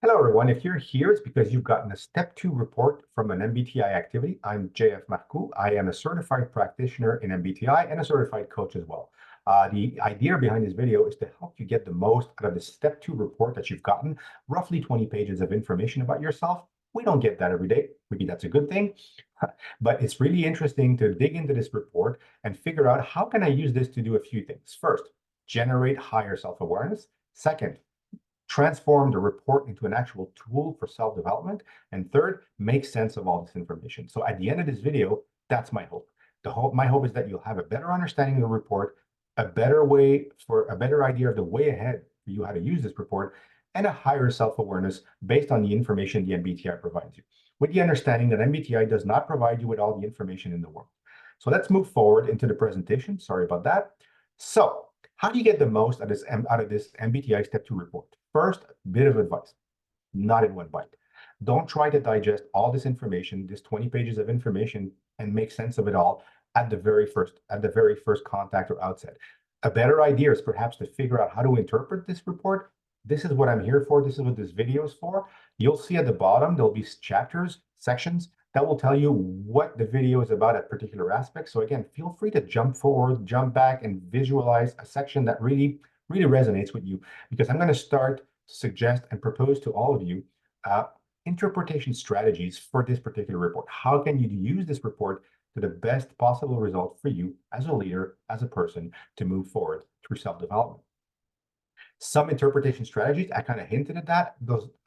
Hello, everyone. If you're here, it's because you've gotten a step 2 report from an MBTI activity. I'm JF Marcoux. I am a certified practitioner in MBTI and a certified coach as well. The idea behind this video is to help you get the most out of the step 2 report that you've gotten, roughly 20 pages of information about yourself. We don't get that every day. Maybe that's a good thing, but it's really interesting to dig into this report and figure out how can I use this to do a few things. First, generate higher self-awareness. Second, transform the report into an actual tool for self-development. And third, make sense of all this information. So at the end of this video, that's my hope. My hope is that you'll have a better understanding of the report, a better idea of the way ahead for you how to use this report, and a higher self-awareness based on the information the MBTI provides you, with the understanding that MBTI does not provide you with all the information in the world. So let's move forward into the presentation. Sorry about that. So how do you get the most out of this MBTI Step 2 report? First, bit of advice, not in one bite. Don't try to digest all this information, this 20 pages of information, and make sense of it all at the very first contact or outset. A better idea is perhaps to figure out how to interpret this report. This is what I'm here for. This is what this video is for. You'll see at the bottom, there'll be chapters, sections, that will tell you what the video is about at particular aspects. So again, feel free to jump forward, jump back, and visualize a section that really resonates with you, because I'm going to start to suggest and propose to all of you interpretation strategies for this particular report. How can you use this report to the best possible result for you as a leader, as a person, to move forward through self-development? Some interpretation strategies, I kind of hinted at that.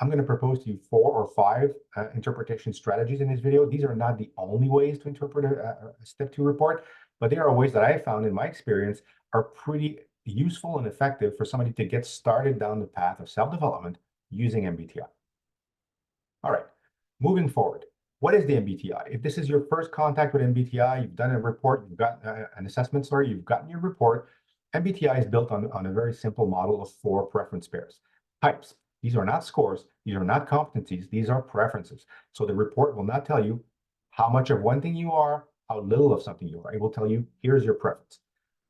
I'm going to propose to you 4 or 5 interpretation strategies in this video. These are not the only ways to interpret a Step 2 report, but they are ways that I found in my experience are pretty useful and effective for somebody to get started down the path of self-development using MBTI. All right, moving forward. What is the MBTI? If this is your first contact with MBTI, you've done a report, you've got an assessment, you've gotten your report. MBTI is built on a very simple model of 4 preference pairs. Types. These are not scores. These are not competencies. These are preferences. So the report will not tell you how much of one thing you are, how little of something you are. It will tell you, here's your preference.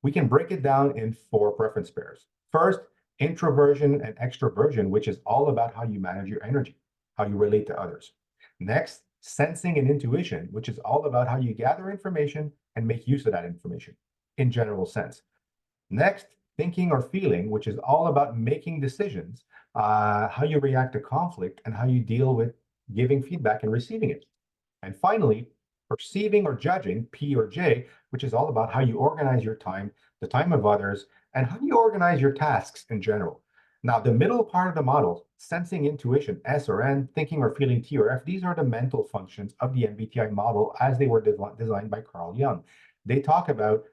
We can break it down in 4 preference pairs. First, introversion and extroversion, which is all about how you manage your energy, how you relate to others. Next, sensing and intuition, which is all about how you gather information and make use of that information in general sense. Next, thinking or feeling, which is all about making decisions, how you react to conflict, and how you deal with giving feedback and receiving it. And finally, perceiving or judging, P or J, which is all about how you organize your time, the time of others, and how you organize your tasks in general. Now, the middle part of the model, sensing, intuition, S or N, thinking or feeling, T or F, these are the mental functions of the MBTI model as they were designed by Carl Jung. They talk about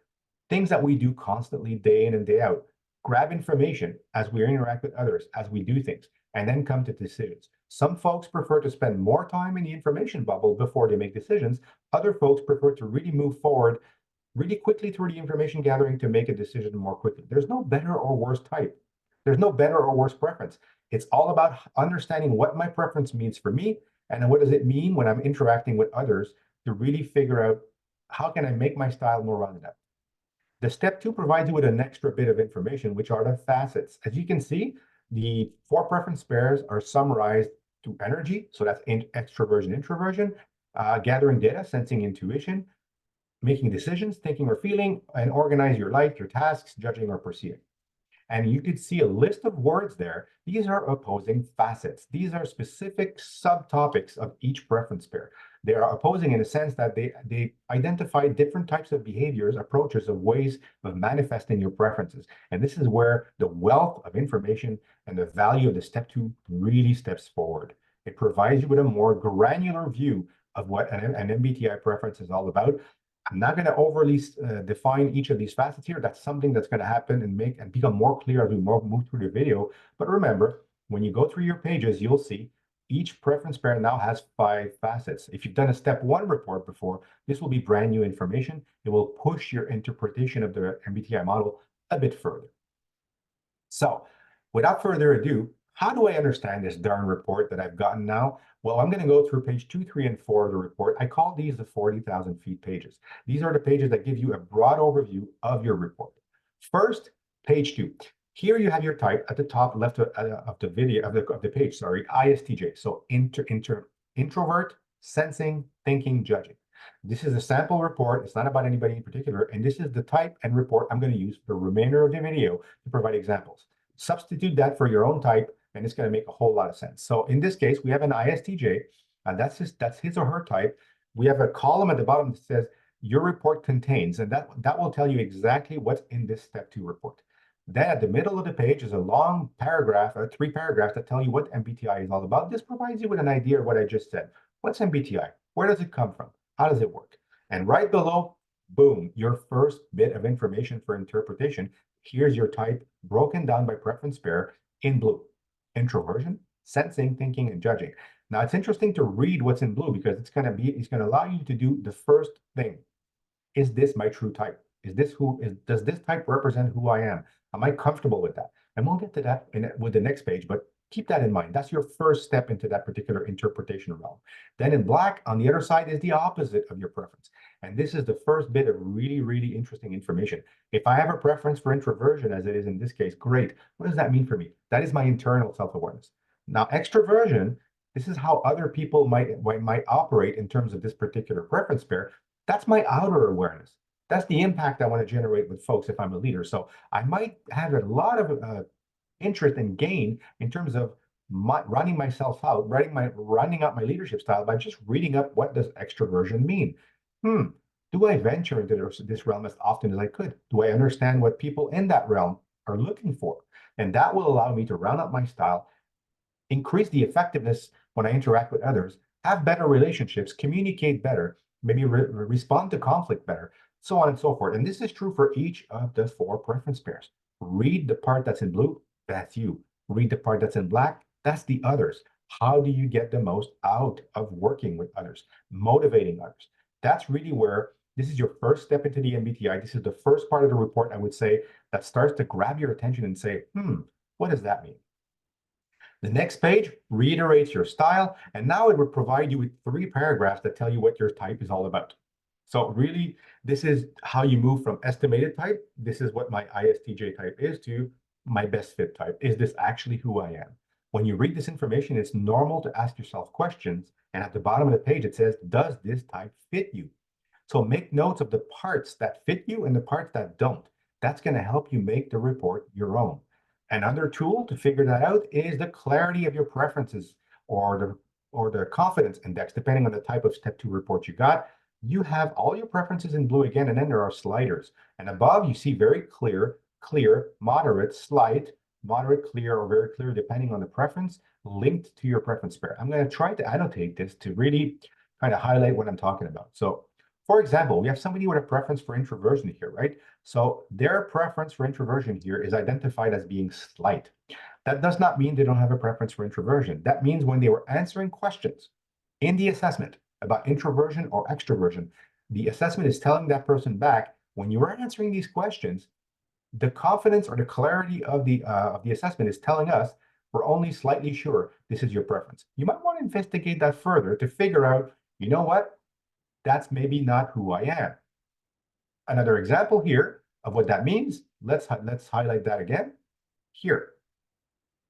things that we do constantly, day in and day out. Grab information as we interact with others, as we do things, and then come to decisions. Some folks prefer to spend more time in the information bubble before they make decisions. Other folks prefer to really move forward really quickly through the information gathering to make a decision more quickly. There's no better or worse type. There's no better or worse preference. It's all about understanding what my preference means for me, and then what does it mean when I'm interacting with others to really figure out how can I make my style more rounded out. The Step 2 provides you with an extra bit of information, which are the facets. As you can see, the 4 preference pairs are summarized to energy, so that's extroversion, introversion, gathering data, sensing, intuition, making decisions, thinking or feeling, and organize your life, your tasks, judging or perceiving. And you could see a list of words there. These are opposing facets. These are specific subtopics of each preference pair. They are opposing in a sense that they identify different types of behaviors, approaches, of ways of manifesting your preferences. And this is where the wealth of information and the value of the Step 2 really steps forward. It provides you with a more granular view of what an MBTI preference is all about. I'm not going to overly define each of these facets here. That's something that's going to happen and become more clear as we move through the video. But remember, when you go through your pages, you'll see each preference pair now has 5 facets. If you've done a Step 1 report before, this will be brand new information. It will push your interpretation of the MBTI model a bit further. So without further ado, how do I understand this darn report that I've gotten now? Well, I'm going to go through page 2, 3, and 4 of the report. I call these the 40,000 feet pages. These are the pages that give you a broad overview of your report. First, page 2. Here you have your type at the top left of the video of the page, sorry, ISTJ. So introvert, sensing, thinking, judging. This is a sample report. It's not about anybody in particular. And this is the type and report I'm going to use for the remainder of the video to provide examples. Substitute that for your own type, and it's going to make a whole lot of sense. So in this case, we have an ISTJ, and that's his or her type. We have a column at the bottom that says your report contains, and that will tell you exactly what's in this step 2 report. Then at the middle of the page is a long paragraph, 3 paragraphs that tell you what MBTI is all about. This provides you with an idea of what I just said. What's MBTI? Where does it come from? How does it work? And right below, boom, your first bit of information for interpretation. Here's your type broken down by preference pair in blue. Introversion, sensing, thinking, and judging. Now it's interesting to read what's in blue because it's going to allow you to do the first thing. Is this my true type? Does this type represent who I am? Am I comfortable with that? And we'll get to that with the next page, but keep that in mind. That's your first step into that particular interpretation realm. Then in black, on the other side, is the opposite of your preference. And this is the first bit of really, really interesting information. If I have a preference for introversion, as it is in this case, great. What does that mean for me? That is my internal self-awareness. Now, extroversion, this is how other people might operate in terms of this particular preference pair. That's my outer awareness. That's the impact I want to generate with folks if I'm a leader. So I might have a lot of interest and gain in terms of running myself out, running up my leadership style by just reading up what does extroversion mean. Do I venture into this realm as often as I could? Do I understand what people in that realm are looking for? And that will allow me to round up my style, increase the effectiveness when I interact with others, have better relationships, communicate better, maybe respond to conflict better, so on and so forth. And this is true for each of the 4 preference pairs. Read the part that's in blue, that's you. Read the part that's in black, that's the others. How do you get the most out of working with others, motivating others? That's really where this is your first step into the MBTI. This is the first part of the report, I would say, that starts to grab your attention and say, what does that mean? The next page reiterates your style, and now it would provide you with 3 paragraphs that tell you what your type is all about. So really, this is how you move from estimated type, this is what my ISTJ type is, to my best fit type. Is this actually who I am? When you read this information, it's normal to ask yourself questions, and at the bottom of the page, it says, does this type fit you? So make notes of the parts that fit you and the parts that don't. That's going to help you make the report your own. Another tool to figure that out is the clarity of your preferences or the confidence index, depending on the type of step 2 report you got. You have all your preferences in blue again, and then there are sliders. And above, you see very clear, moderate, slight, moderate, clear, or very clear, depending on the preference, linked to your preference pair. I'm going to try to annotate this to really kind of highlight what I'm talking about. So, for example, we have somebody with a preference for introversion here, right? So their preference for introversion here is identified as being slight. That does not mean they don't have a preference for introversion. That means when they were answering questions in the assessment about introversion or extroversion, the assessment is telling that person back, when you are answering these questions, the confidence or the clarity of the assessment is telling us we're only slightly sure this is your preference. You might want to investigate that further to figure out, you know what? That's maybe not who I am. Another example here of what that means, let's highlight that again. Here,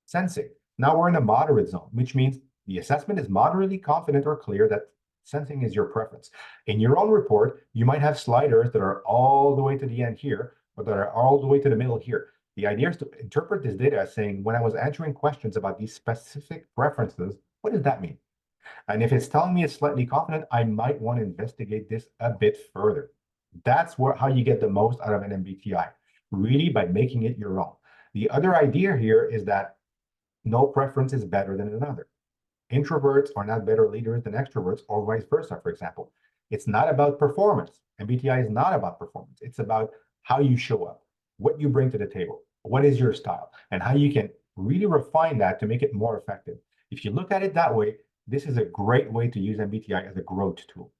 sensing. Now we're in a moderate zone, which means the assessment is moderately confident or clear that sensing is your preference. In your own report, you might have sliders that are all the way to the end here, or that are all the way to the middle here. The idea is to interpret this data as saying, when I was answering questions about these specific preferences, what does that mean? And if it's telling me it's slightly confident, I might want to investigate this a bit further. That's how you get the most out of an MBTI, really by making it your own. The other idea here is that no preference is better than another. Introverts are not better leaders than extroverts, or vice versa, for example. It's not about performance. MBTI is not about performance. It's about how you show up, what you bring to the table, what is your style, and how you can really refine that to make it more effective. If you look at it that way, this is a great way to use MBTI as a growth tool.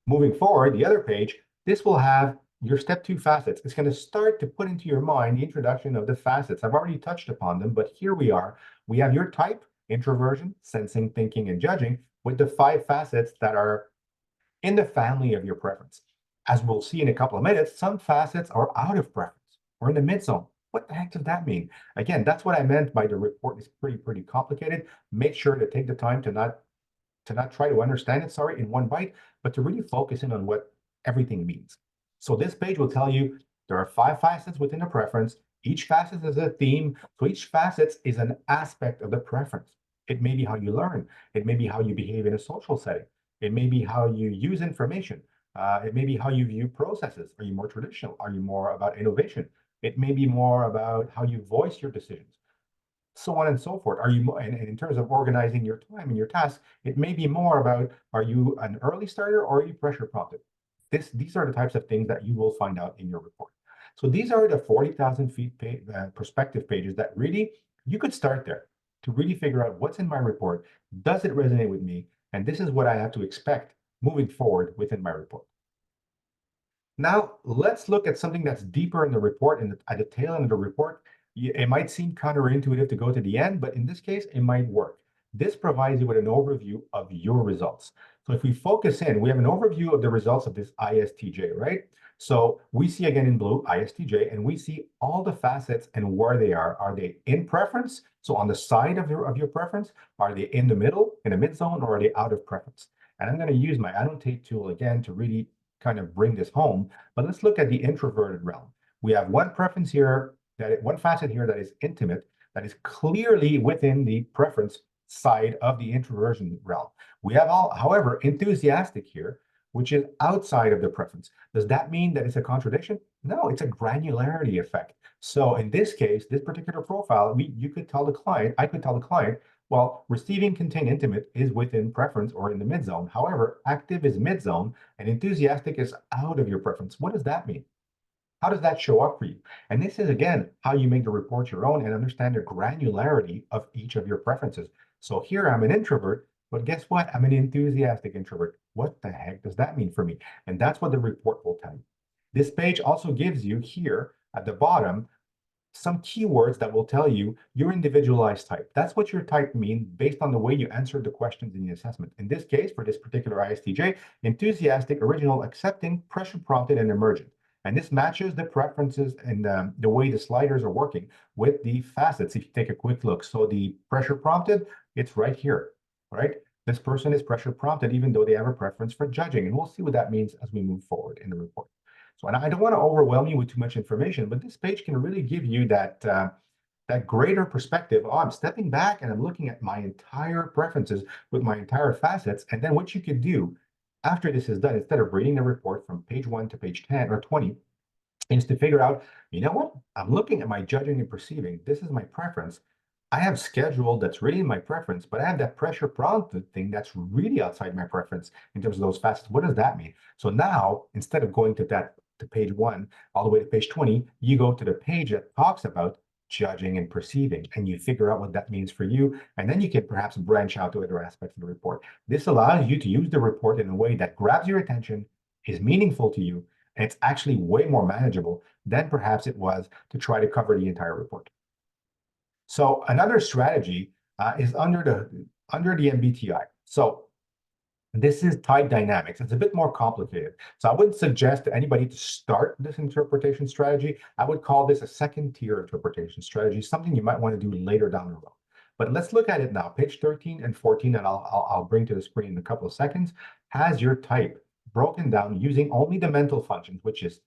Moving forward, the other page, this will have your step 2 facets. It's going to start to put into your mind the introduction of the facets. I've already touched upon them, but here we are. We have your type, introversion, sensing, thinking, and judging, with the 5 facets that are in the family of your preference. As we'll see in a couple of minutes, some facets are out of preference or in the mid zone. What the heck does that mean? Again, that's what I meant by the report is pretty complicated. Make sure to take the time to not try to understand it, sorry, in one bite, but to really focus in on what everything means. So this page will tell you there are 5 facets within a preference. Each facet is a theme. So each facet is an aspect of the preference. It may be how you learn. It may be how you behave in a social setting. It may be how you use information. It may be how you view processes. Are you more traditional? Are you more about innovation? It may be more about how you voice your decisions, so on and so forth. Are you, and in terms of organizing your time and your tasks, it may be more about, are you an early starter or are you pressure prompted? These are the types of things that you will find out in your report. So these are the 40,000 feet perspective pages that really, you could start there to really figure out what's in my report. Does it resonate with me? And this is what I have to expect moving forward within my report. Now, let's look at something that's deeper in the report and at the tail end of the report. It might seem counterintuitive to go to the end, but in this case, it might work. This provides you with an overview of your results. So if we focus in, we have an overview of the results of this ISTJ, right? So we see again in blue ISTJ, and we see all the facets and where they are. Are they in preference? So on the side of your preference? Are they in the middle, in the mid zone, or are they out of preference? And I'm going to use my annotate tool again to really kind of bring this home. But let's look at the introverted realm. We have one preference here, one facet here that is intimate, that is clearly within the preference side of the introversion realm. We have however, enthusiastic here, which is outside of the preference. Does that mean that it's a contradiction? No, it's a granularity effect. So in this case, this particular profile, you could tell the client, I could tell the client, well, receiving contain intimate is within preference or in the mid zone. However, active is mid zone and enthusiastic is out of your preference. What does that mean? How does that show up for you? And this is, again, how you make the report your own and understand the granularity of each of your preferences. So here I'm an introvert, but guess what? I'm an enthusiastic introvert. What the heck does that mean for me? And that's what the report will tell you. This page also gives you here at the bottom some keywords that will tell you your individualized type. That's what your type means based on the way you answered the questions in the assessment. In this case, for this particular ISTJ, enthusiastic, original, accepting, pressure prompted, and emergent. And this matches the preferences and the way the sliders are working with the facets. If you take a quick look, so the pressure prompted, it's right here, right? This person is pressure prompted even though they have a preference for judging. And we'll see what that means as we move forward in the report. So, and I don't want to overwhelm you with too much information, but this page can really give you that greater perspective. Oh, I'm stepping back and I'm looking at my entire preferences with my entire facets. And then what you could do after this is done, instead of reading the report from page 1 to page 10 or 20, is to figure out, you know what? I'm looking at my judging and perceiving. This is my preference. I have scheduled that's really my preference, but I have that pressure prompted thing that's really outside my preference in terms of those facets. What does that mean? So now, instead of going to page 1 all the way to page 20, you go to the page that talks about judging and perceiving, and you figure out what that means for you, and then you can perhaps branch out to other aspects of the report. This allows you to use the report in a way that grabs your attention, is meaningful to you, and it's actually way more manageable than perhaps it was to try to cover the entire report. So another strategy is under the MBTI. So this is type dynamics. It's a bit more complicated. So I wouldn't suggest to anybody to start this interpretation strategy. I would call this a second tier interpretation strategy, something you might want to do later down the road. But let's look at it now. Page 13 and 14, and I'll bring to the screen in a couple of seconds, has your type broken down using only the mental functions, which is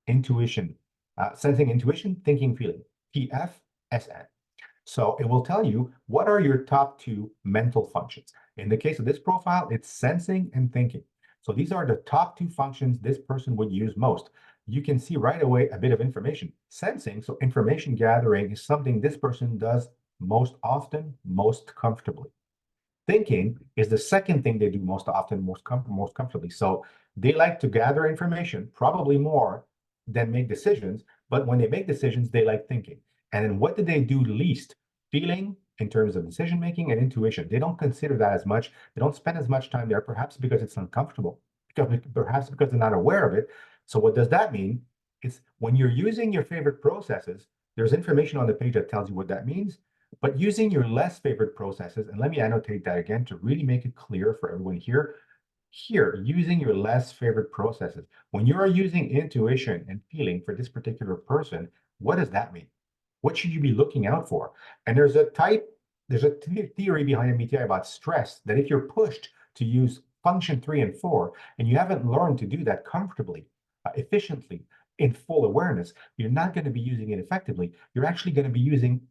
intuition, sensing, intuition, thinking, feeling, PF, SN. So it will tell you what are your top 2 mental functions. In the case of this profile, it's sensing and thinking. So these are the top 2 functions this person would use most. You can see right away a bit of information. Sensing, so information gathering, is something this person does most often, most comfortably. Thinking is the second thing they do most often, most comfortably. So they like to gather information, probably more than make decisions. But when they make decisions, they like thinking. And then what do they do least? Feeling, in terms of decision making, and intuition. They don't consider that as much. They don't spend as much time there, perhaps because it's uncomfortable, perhaps because they're not aware of it. So what does that mean? It's when you're using your favorite processes, there's information on the page that tells you what that means. But using your less favorite processes, and let me annotate that again to really make it clear for everyone here. Here, using your less favorite processes. When you are using intuition and feeling for this particular person, what does that mean? What should you be looking out for? And there's a theory behind MBTI about stress, that if you're pushed to use function 3 and 4, and you haven't learned to do that comfortably, efficiently, in full awareness, you're not going to be using it effectively. You're actually going to be using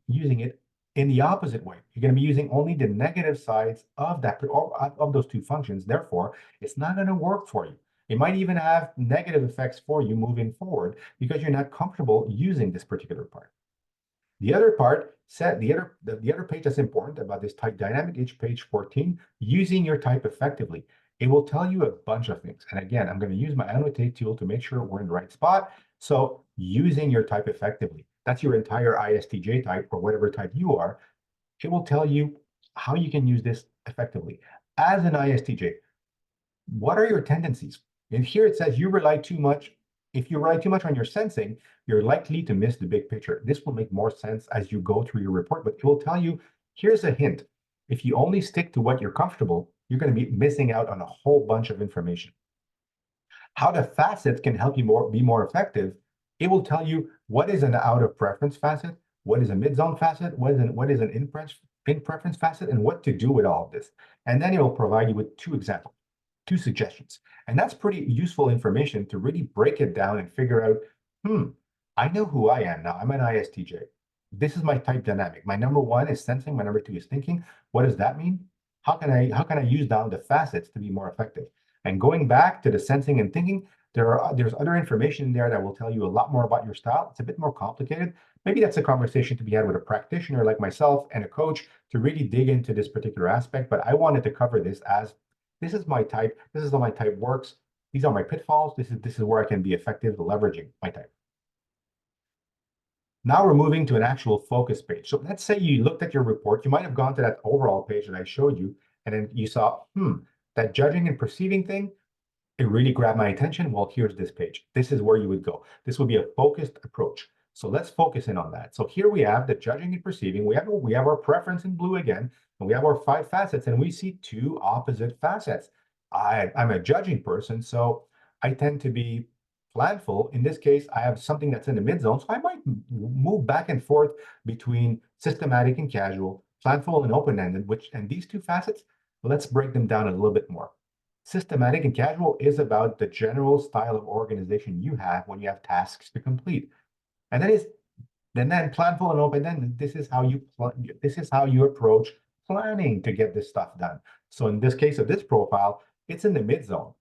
it in the opposite way. You're going to be using only the negative sides of of those two functions. Therefore, it's not going to work for you. It might even have negative effects for you moving forward because you're not comfortable using this particular part. The other part, the other page that's important about this type dynamic is page 14, using your type effectively. It will tell you a bunch of things. And again, I'm going to use my annotate tool to make sure we're in the right spot. So using your type effectively, that's your entire ISTJ type or whatever type you are. It will tell you how you can use this effectively. As an ISTJ, what are your tendencies? And here it says you rely too much. If you rely too much on your sensing, you're likely to miss the big picture. This will make more sense as you go through your report, but it will tell you, here's a hint. If you only stick to what you're comfortable, you're going to be missing out on a whole bunch of information. How the facets can help you be more effective, it will tell you what is an out of preference facet, what is a mid-zone facet, what is an in preference facet, and what to do with all of this. And then it will provide you with two examples, two suggestions. And that's pretty useful information to really break it down and figure out, I know who I am now. I'm an ISTJ. This is my type dynamic. My number one is sensing, my number two is thinking. What does that mean? How can I use down the facets to be more effective? And going back to the sensing and thinking, there's other information in there that will tell you a lot more about your style. It's a bit more complicated. Maybe that's a conversation to be had with a practitioner like myself and a coach to really dig into this particular aspect. But I wanted to cover this as this is my type. This is how my type works. These are my pitfalls. This is where I can be effective leveraging my type. Now we're moving to an actual focus page. So let's say you looked at your report. You might have gone to that overall page that I showed you, and then you saw, that judging and perceiving thing, it really grabbed my attention. Well, here's this page. This is where you would go. This would be a focused approach. So let's focus in on that. So here we have the judging and perceiving. We have our preference in blue again, and we have our 5 facets, and we see 2 opposite facets. I'm a judging person, so I tend to be planful. In this case, I have something that's in the mid zone, so I might move back and forth between systematic and casual, planful and open-ended, and these 2 facets, let's break them down a little bit more. Systematic and casual is about the general style of organization you have when you have tasks to complete. And then planful and open-ended, this is how you approach planning to get this stuff done. So in this case of this profile, it's in the mid zone.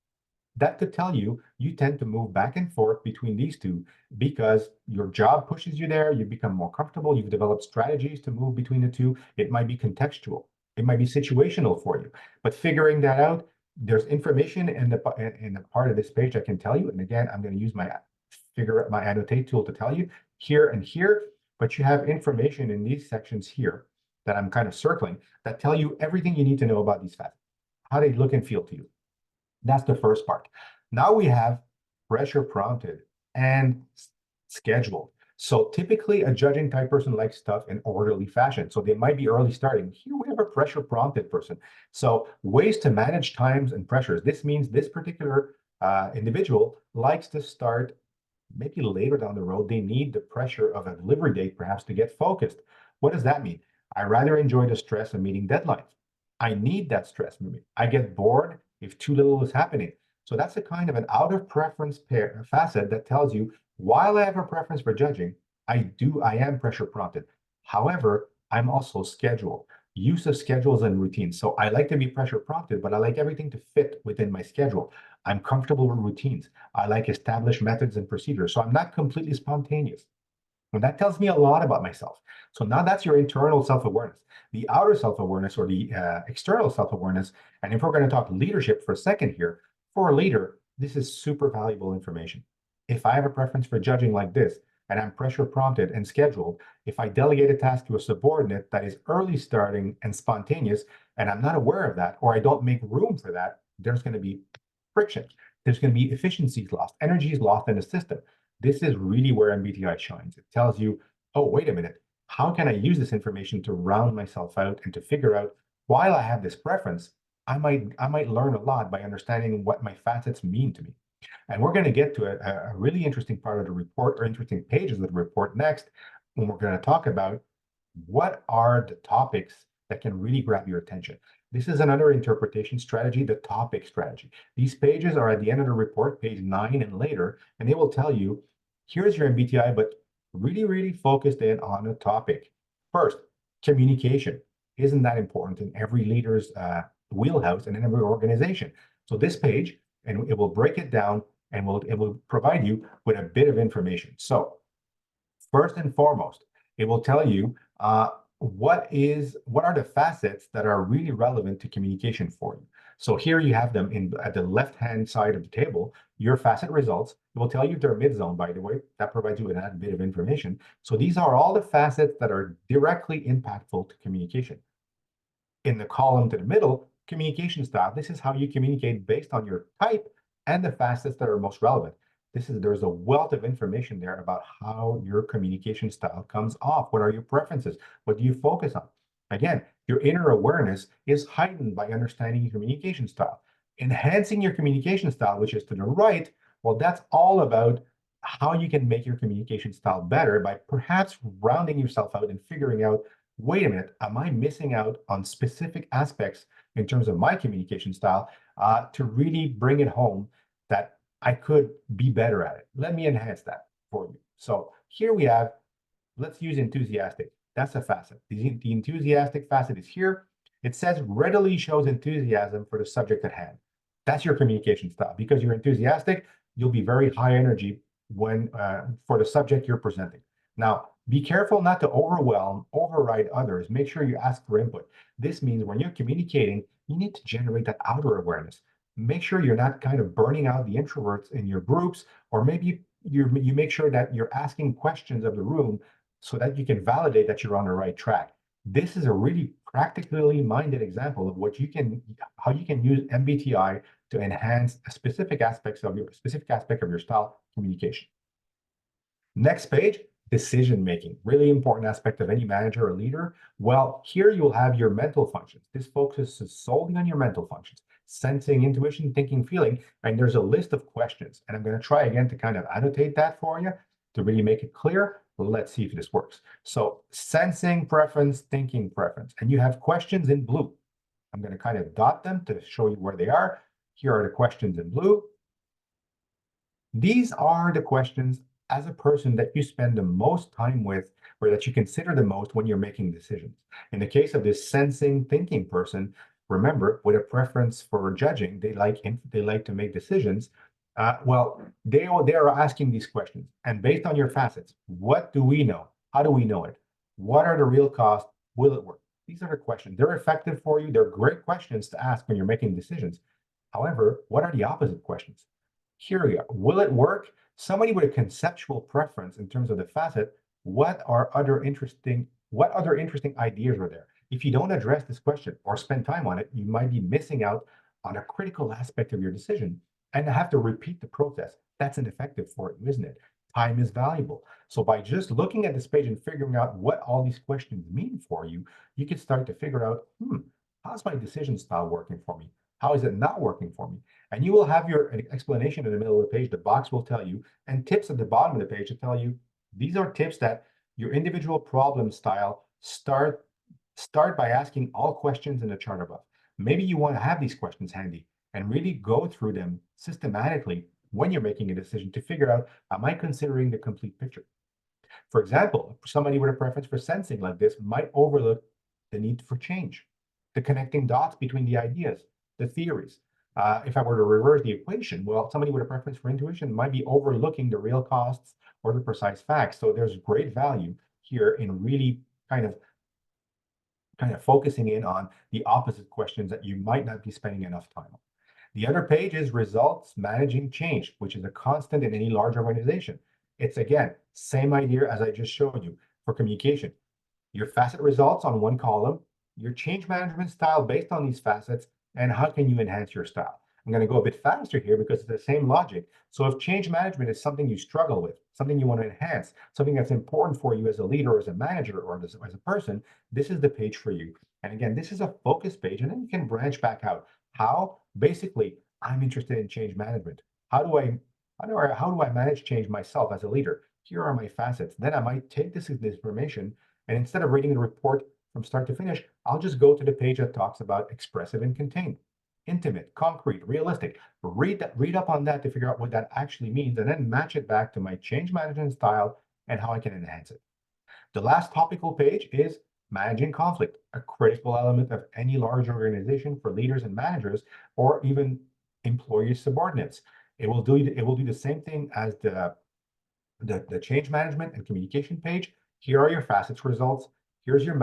That could tell you tend to move back and forth between these two because your job pushes you there. You become more comfortable. You've developed strategies to move between the two. It might be contextual. It might be situational for you. But figuring that out, there's information in the part of this page I can tell you. And again, I'm going to use my annotate tool to tell you here and here. But you have information in these sections here that I'm kind of circling that tell you everything you need to know about these facets, how they look and feel to you. That's the first part. Now we have pressure prompted and scheduled. So typically a judging type person likes stuff in orderly fashion. So they might be early starting. Here we have a pressure prompted person. So ways to manage times and pressures. This means this particular individual likes to start maybe later down the road. They need the pressure of a delivery date perhaps to get focused. What does that mean? I rather enjoy the stress of meeting deadlines. I need that stress moving. I get bored if too little is happening. So that's a kind of an out of preference facet that tells you, while I have a preference for judging, I am pressure prompted. However, I'm also scheduled. Use of schedules and routines. So I like to be pressure prompted, but I like everything to fit within my schedule. I'm comfortable with routines. I like established methods and procedures. So I'm not completely spontaneous. And that tells me a lot about myself. So now that's your internal self-awareness. The outer self-awareness or the external self-awareness. And if we're going to talk leadership for a second here, for a leader, this is super valuable information. If I have a preference for judging like this, and I'm pressure prompted and scheduled, if I delegate a task to a subordinate that is early starting and spontaneous, and I'm not aware of that, or I don't make room for that, there's going to be friction. There's going to be efficiencies lost, energy is lost in the system. This is really where MBTI shines. It tells you, oh, wait a minute, how can I use this information to round myself out and to figure out, while I have this preference, I might learn a lot by understanding what my facets mean to me. And we're going to get to a really interesting part of the report, or interesting pages of the report next, when we're going to talk about what are the topics that can really grab your attention. This is another interpretation strategy, the topic strategy. These pages are at the end of the report, page 9 and later, and they will tell you, here's your MBTI, but really, really focused in on a topic. First, communication. Isn't that important in every leader's wheelhouse and in every organization? So this page, and it will break it down and it will provide you with a bit of information. So first and foremost, it will tell you what are the facets that are really relevant to communication for you. So here you have them at the left-hand side of the table, your facet results. It will tell you their mid-zone, by the way. That provides you with a bit of information. So these are all the facets that are directly impactful to communication. In the column to the middle, communication style. This is how you communicate based on your type and the facets that are most relevant. There's a wealth of information there about how your communication style comes off. What are your preferences? What do you focus on? Again, your inner awareness is heightened by understanding your communication style. Enhancing your communication style, which is to the right, well, that's all about how you can make your communication style better by perhaps rounding yourself out and figuring out, wait a minute, am I missing out on specific aspects in terms of my communication style to really bring it home that I could be better at it? Let me enhance that for you. So here we have, let's use enthusiastic. That's a facet. The enthusiastic facet is here. It says readily shows enthusiasm for the subject at hand. That's your communication style. Because you're enthusiastic, you'll be very high energy when for the subject you're presenting. Now, be careful not to override others. Make sure you ask for input. This means when you're communicating, you need to generate that outer awareness. Make sure you're not kind of burning out the introverts in your groups, or maybe you make sure that you're asking questions of the room so that you can validate that you're on the right track. This is a really practically minded example of how you can use MBTI to enhance specific aspect of your style communication. Next page, decision making. Really important aspect of any manager or leader. Well, here you'll have your mental functions. This focuses solely on your mental functions: sensing, intuition, thinking, feeling. And there's a list of questions. And I'm going to try again to kind of annotate that for you to really make it clear. Let's see if this works. So sensing preference, thinking preference. And you have questions in blue. I'm going to kind of dot them to show you where they are. Here are the questions in blue. These are the questions as a person that you spend the most time with, or that you consider the most when you're making decisions. In the case of this sensing thinking person, remember, with a preference for judging, they like to make decisions. They are asking these questions. And based on your facets, what do we know? How do we know it? What are the real costs? Will it work? These are the questions. They're effective for you. They're great questions to ask when you're making decisions. However, what are the opposite questions? Here we are. Will it work? Somebody with a conceptual preference in terms of the facet, what other interesting ideas are there? If you don't address this question or spend time on it, you might be missing out on a critical aspect of your decision and have to repeat the process. That's ineffective for you, isn't it? Time is valuable. So by just looking at this page and figuring out what all these questions mean for you, you can start to figure out, how's my decision style working for me? How is it not working for me? And you will have your explanation in the middle of the page. The box will tell you, and tips at the bottom of the page to tell you, these are tips that your individual problem style start by asking all questions in the chart above. Maybe you want to have these questions handy and really go through them systematically when you're making a decision to figure out, am I considering the complete picture? For example, somebody with a preference for sensing like this might overlook the need for change, the connecting dots between the ideas, the theories. If I were to reverse the equation, well, somebody with a preference for intuition might be overlooking the real costs or the precise facts. So there's great value here in really kind of focusing in on the opposite questions that you might not be spending enough time on. The other page is results managing change, which is a constant in any large organization. It's, again, same idea as I just showed you for communication. Your facet results on one column, your change management style based on these facets, and how can you enhance your style. I'm going to go a bit faster here because it's the same logic. So if change management is something you struggle with, something you want to enhance, something that's important for you as a leader, as a manager, or as a person, this is the page for you. And again, this is a focus page, and then you can branch back out. How? Basically, I'm interested in change management. How do I manage change myself as a leader? here are my facets. Then I might take this information, and instead of reading the report from start to finish, I'll just go to the page that talks about expressive and contained, intimate, concrete, realistic. Read up on that to figure out what that actually means, and then match it back to my change management style and how I can enhance it. The last topical page is managing conflict, a critical element of any large organization for leaders and managers, or even employee subordinates. It will do the same thing as the change management and communication page. Here are your facets results. Here's your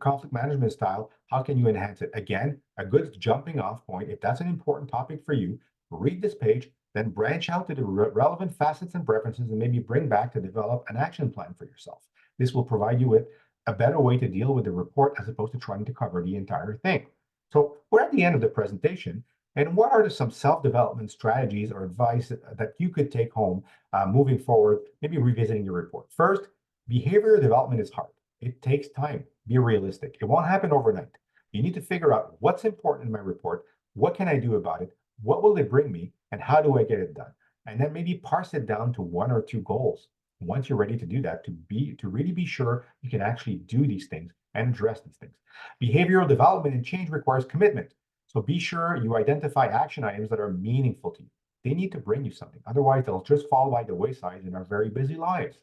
conflict management style. How can you enhance it? Again, a good jumping off point. If that's an important topic for you, read this page, then branch out to the relevant facets and preferences, and maybe bring back to develop an action plan for yourself. This will provide you with a better way to deal with the report as opposed to trying to cover the entire thing. So we're at the end of the presentation. And what are some self-development strategies or advice that you could take home moving forward, maybe revisiting your report? First, behavioral development is hard. It takes time. Be realistic. It won't happen overnight. You need to figure out what's important in my report, what can I do about it, what will it bring me, and how do I get it done? And then maybe parse it down to 1 or 2 goals. Once you're ready to do that, to really be sure you can actually do these things and address these things. Behavioral development and change requires commitment. So be sure you identify action items that are meaningful to you. They need to bring you something. Otherwise, they'll just fall by the wayside in our very busy lives.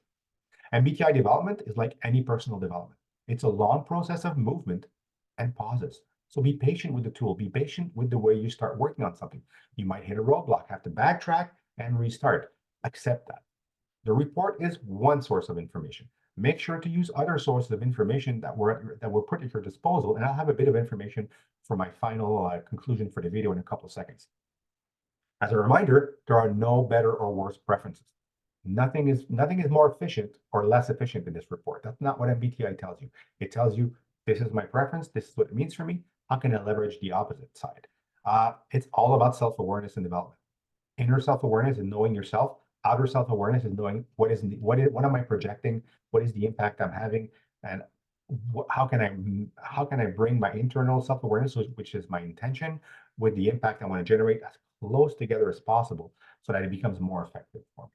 MBTI development is like any personal development. It's a long process of movement and pauses. So be patient with the tool. Be patient with the way you start working on something. You might hit a roadblock, have to backtrack and restart. Accept that. The report is one source of information. Make sure to use other sources of information that were put at your disposal, and I'll have a bit of information for my final conclusion for the video in a couple of seconds. As a reminder, there are no better or worse preferences. Nothing is more efficient or less efficient in this report. That's not what MBTI tells you. It tells you, this is my preference, this is what it means for me. How can I leverage the opposite side? It's all about self-awareness and development. Inner self-awareness is knowing yourself. Outer self-awareness is knowing what am I projecting, what is the impact I'm having, and how can I bring my internal self-awareness, which is my intention, with the impact I want to generate as close together as possible so that it becomes more effective for me.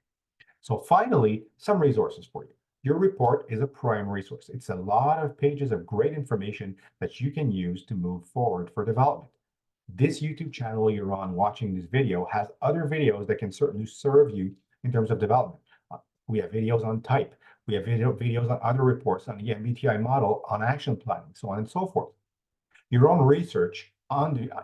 So finally, some resources for you. Your report is a prime resource. It's a lot of pages of great information that you can use to move forward for development. This YouTube channel you're on watching this video has other videos that can certainly serve you in terms of development. We have videos on type. We have videos on other reports, on the MBTI model, on action planning, so on and so forth. Your own research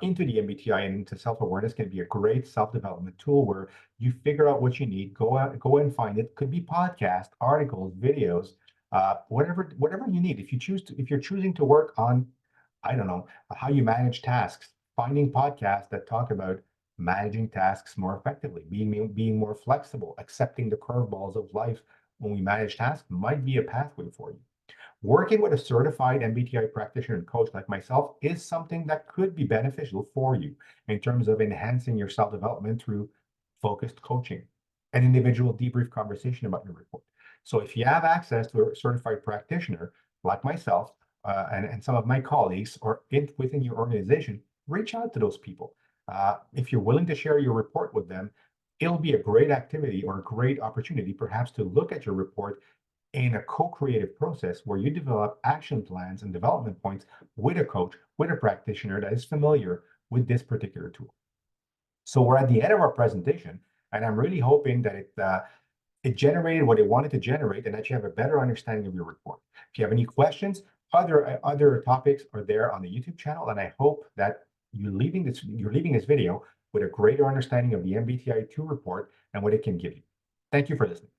into the MBTI and into self-awareness can be a great self-development tool where you figure out what you need, go and find it. Could be podcasts, articles, videos, whatever you need. If you're choosing to work on, I don't know, how you manage tasks, finding podcasts that talk about managing tasks more effectively, being more flexible, accepting the curveballs of life when we manage tasks might be a pathway for you. Working with a certified MBTI practitioner and coach like myself is something that could be beneficial for you in terms of enhancing your self-development through focused coaching, an individual debrief conversation about your report. So if you have access to a certified practitioner like myself and some of my colleagues or within your organization, reach out to those people. If you're willing to share your report with them, it'll be a great activity or a great opportunity perhaps to look at your report in a co-creative process where you develop action plans and development points with a coach, with a practitioner that is familiar with this particular tool. So we're at the end of our presentation, and I'm really hoping that it generated what it wanted to generate and that you have a better understanding of your report. If you have any questions, other topics are there on the YouTube channel, and I hope that you're leaving this video with a greater understanding of the MBTI 2 report and what it can give you. Thank you for listening.